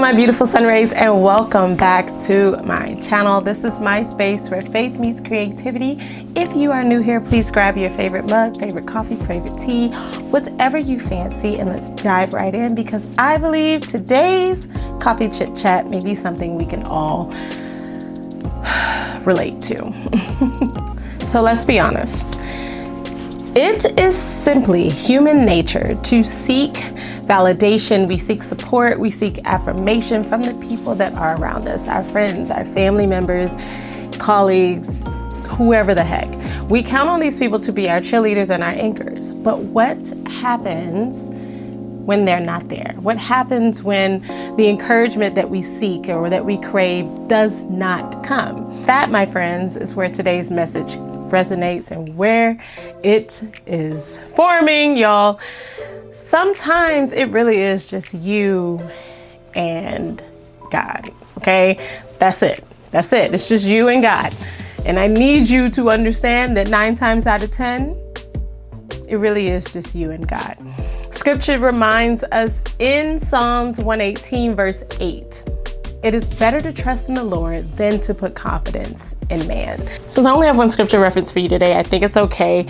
my beautiful sun rays, and welcome back to my channel. This is my space where faith meets creativity. If you are new here, please grab your favorite mug, favorite coffee, favorite tea, whatever you fancy, and let's dive right in, because I believe today's coffee chit chat may be something we can all relate to. So let's be honest. It is simply human nature to seek validation. We seek support. We seek affirmation from the people that are around us, our friends, our family members, colleagues, whoever the heck. We count on these people to be our cheerleaders and our anchors. But what happens when they're not there? What happens when the encouragement that we seek or that we crave does not come? That, my friends, is where today's message resonates and where it is forming, y'all. Sometimes it really is just you and God, okay? That's it. That's it. It's just you and God. And I need you to understand that 9 times out of 10, it really is just you and God. Scripture reminds us in Psalms 118, verse 8, it is better to trust in the Lord than to put confidence in man. Since I only have one scripture reference for you today, I think it's okay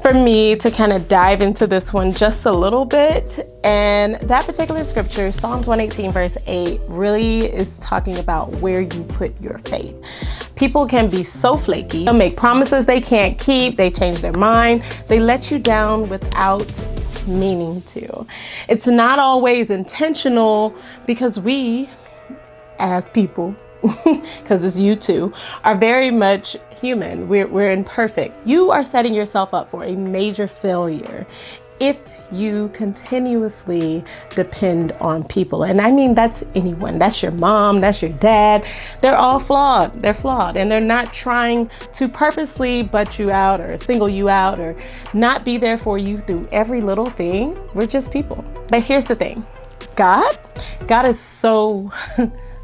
for me to kind of dive into this one just a little bit. And that particular scripture, Psalms 118, verse 8, really is talking about where you put your faith. People can be so flaky. They'll make promises they can't keep. They change their mind. They let you down without meaning to. It's not always intentional, because we, as people, because it's you too, are very much human. We're imperfect. You are setting yourself up for a major failure if you continuously depend on people. And I mean, that's anyone. That's your mom, that's your dad. They're all flawed. They're flawed, and they're not trying to purposely butt you out or single you out or not be there for you through every little thing. We're just people. But here's the thing. God is so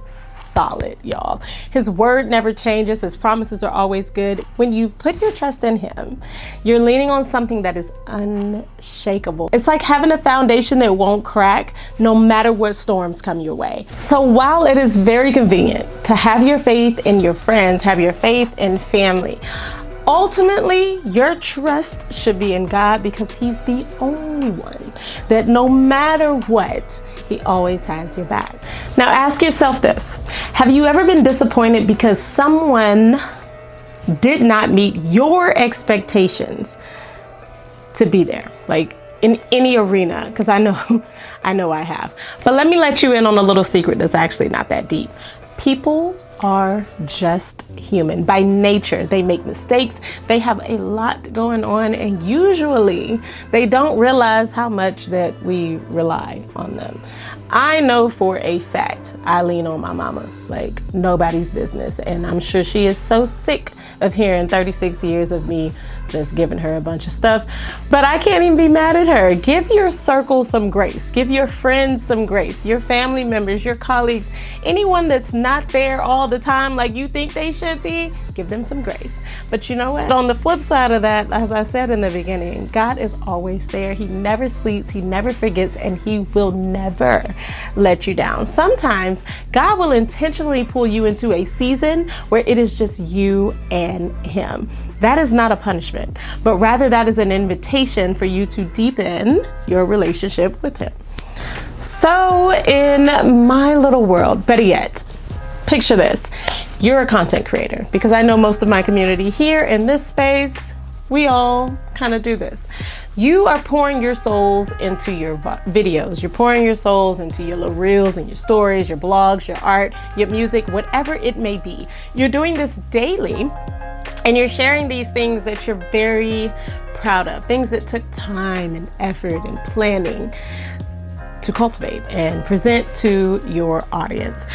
solid, y'all. His word never changes. His promises are always good. When you put your trust in him, you're leaning on something that is unshakable. It's like having a foundation that won't crack no matter what storms come your way. So while it is very convenient to have your faith in your friends, have your faith in family, ultimately, your trust should be in God, because he's the only one that no matter what, he always has your back. Now ask yourself this. Have you ever been disappointed because someone did not meet your expectations to be there? Like in any arena, because I know I have. But let me let you in on a little secret that's actually not that deep. People are just human. By nature, they make mistakes. They have a lot going on, and usually they don't realize how much that we rely on them. I know for a fact I lean on my mama like nobody's business, and I'm sure she is so sick of hearing 36 years of me just giving her a bunch of stuff, but I can't even be mad at her. Give your circle some grace. Give your friends some grace. Your family members, your colleagues, anyone that's not there all the time like you think they should be, give them some grace. But you know what? On the flip side of that, as I said in the beginning, God is always there. He never sleeps, he never forgets, and he will never let you down. Sometimes God will intentionally pull you into a season where it is just you and him. That is not a punishment, but rather that is an invitation for you to deepen your relationship with him. So in my little world, better yet, picture this. You're a content creator, because I know most of my community here in this space, we all kind of do this. You are pouring your souls into your videos. You're pouring your souls into your little reels and your stories, your blogs, your art, your music, whatever it may be. You're doing this daily, and you're sharing these things that you're very proud of, things that took time and effort and planning to cultivate and present to your audience.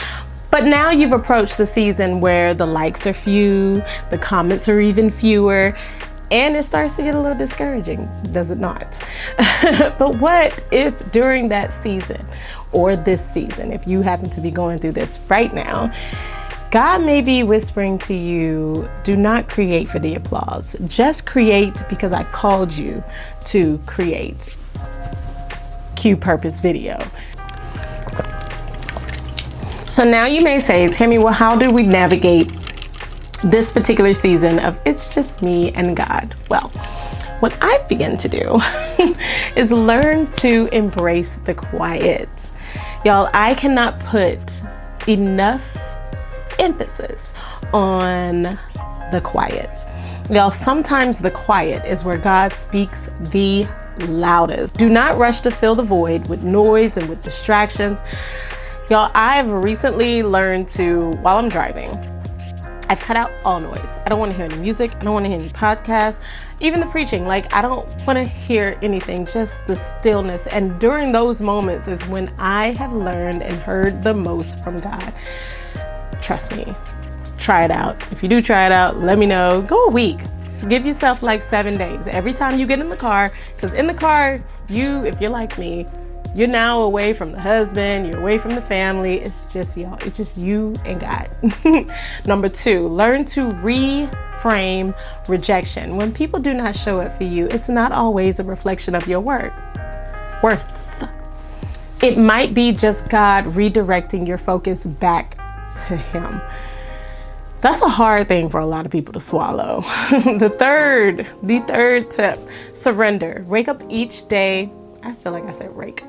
But now you've approached a season where the likes are few, the comments are even fewer, and it starts to get a little discouraging, does it not? But what if during that season, or this season, if you happen to be going through this right now, God may be whispering to you, do not create for the applause. Just create because I called you to create. Cue purpose video. So now you may say, Tammy, well, how do we navigate this particular season of it's just me and God? Well, what I've begun to do is learn to embrace the quiet. Y'all, I cannot put enough emphasis on the quiet. Y'all, sometimes the quiet is where God speaks the loudest. Do not rush to fill the void with noise and with distractions. Y'all, I've recently learned to, while I'm driving, I've cut out all noise. I don't want to hear any music. I don't want to hear any podcasts, even the preaching. Like, I don't want to hear anything, just the stillness. And during those moments is when I have learned and heard the most from God. Trust me, try it out. If you do try it out, let me know. Go a week. So give yourself like 7 days. Every time you get in the car, because in the car, if you're like me, you're now away from the husband, you're away from the family. It's just y'all, it's just you and God. Number 2, learn to reframe rejection. When people do not show up for you, it's not always a reflection of your worth. It might be just God redirecting your focus back to Him. That's a hard thing for a lot of people to swallow. The third tip, surrender. Wake up each day. I feel like I said rake.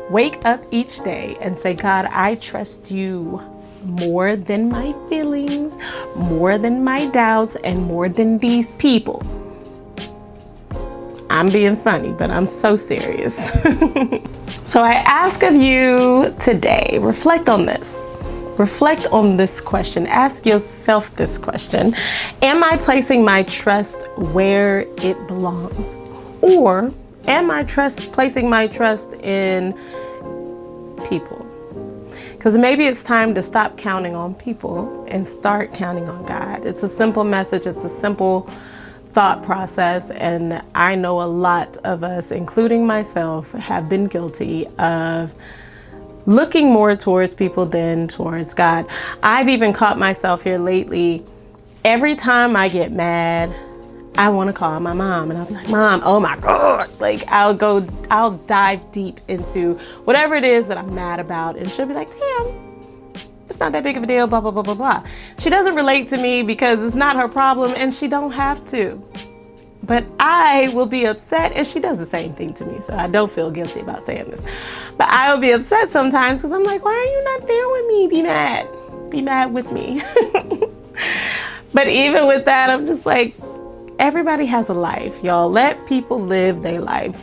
Wake up each day and say, God, I trust you more than my feelings, more than my doubts, and more than these people. I'm being funny, but I'm so serious. So I ask of you today, reflect on this. Reflect on this question. Ask yourself this question. Am I placing my trust where it belongs? Or am I placing my trust in people? Because maybe it's time to stop counting on people and start counting on God. It's a simple message. It's a simple thought process. And I know a lot of us, including myself, have been guilty of looking more towards people than towards God. I've even caught myself here lately. Every time I get mad, I want to call my mom and I'll be like, Mom, oh my God. Like I'll dive deep into whatever it is that I'm mad about. And she'll be like, Tam, it's not that big of a deal, blah, blah, blah, blah, blah. She doesn't relate to me because it's not her problem and she don't have to. But I will be upset, and she does the same thing to me, so I don't feel guilty about saying this. But I will be upset sometimes because I'm like, why are you not there with me? Be mad. Be mad with me. But even with that, I'm just like, everybody has a life, y'all. Let people live their life.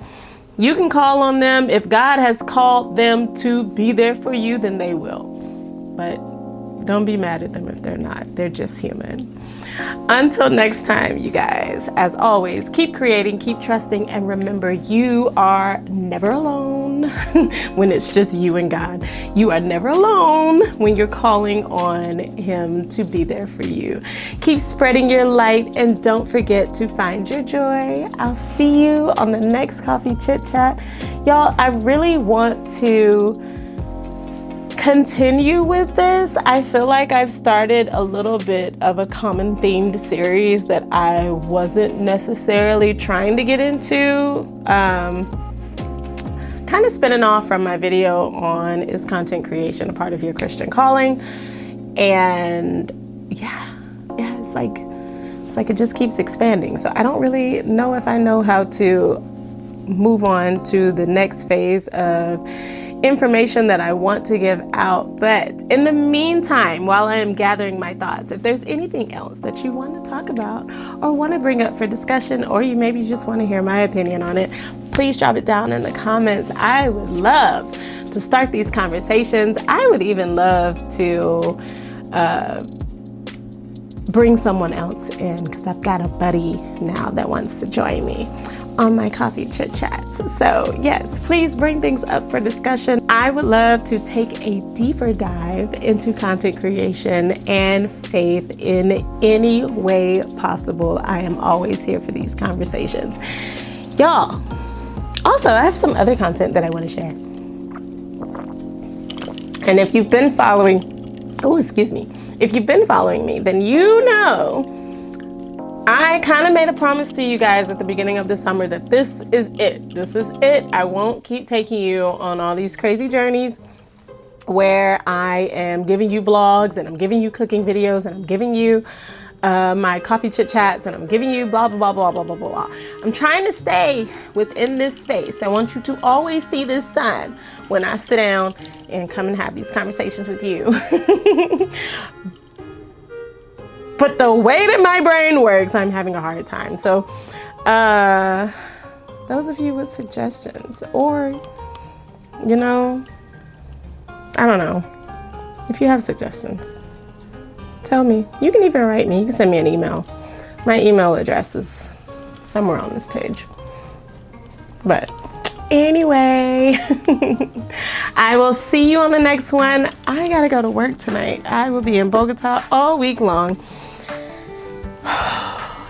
You can call on them. If God has called them to be there for you, then they will. But don't be mad at them if they're not. They're just human. Until next time, you guys, as always, keep creating, keep trusting, and remember, you are never alone when it's just you and God. You are never alone when you're calling on Him to be there for you. Keep spreading your light, and don't forget to find your joy. I'll see you on the next Coffee Chit Chat. Y'all, I really want to continue with this. I feel like I've started a little bit of a common themed series that I wasn't necessarily trying to get into. Kind of spinning off from my video on is content creation a part of your Christian calling? And yeah, it's like it just keeps expanding. So I don't really know if I know how to move on to the next phase of information that I want to give out. But in the meantime, while I am gathering my thoughts, if there's anything else that you want to talk about or want to bring up for discussion, or you maybe just want to hear my opinion on it, please drop it down in the comments. I would love to start these conversations. I would even love to bring someone else in, because I've got a buddy now that wants to join me on my Coffee Chit Chats. So yes, please bring things up for discussion. I would love to take a deeper dive into content creation and faith in any way possible. I am always here for these conversations. Y'all, also, I have some other content that I want to share. And if you've been following, if you've been following me, then you know I kind of made a promise to you guys at the beginning of the summer that this is it. This is it. I won't keep taking you on all these crazy journeys where I am giving you vlogs, and I'm giving you cooking videos, and I'm giving you my coffee chit chats, and I'm giving you blah, blah, blah, blah, blah, blah, blah. I'm trying to stay within this space. I want you to always see this side when I sit down and come and have these conversations with you. But the way that my brain works, I'm having a hard time. So those of you with suggestions, or, you know, I don't know, if you have suggestions, tell me. You can even write me. You can send me an email. My email address is somewhere on this page. But anyway, I will see you on the next one. I gotta go to work tonight. I will be in Bogota all week long.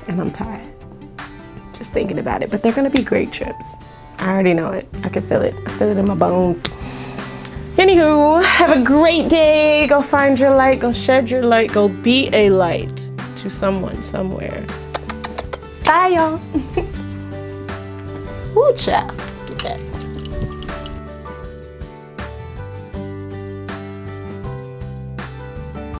And I'm tired just thinking about it. But they're gonna be great trips. I already know it. I can feel it. I feel it in my bones. Anywho, have a great day. Go find your light. Go shed your light. Go be a light to someone somewhere. Bye, y'all. Ooh, child. Get that.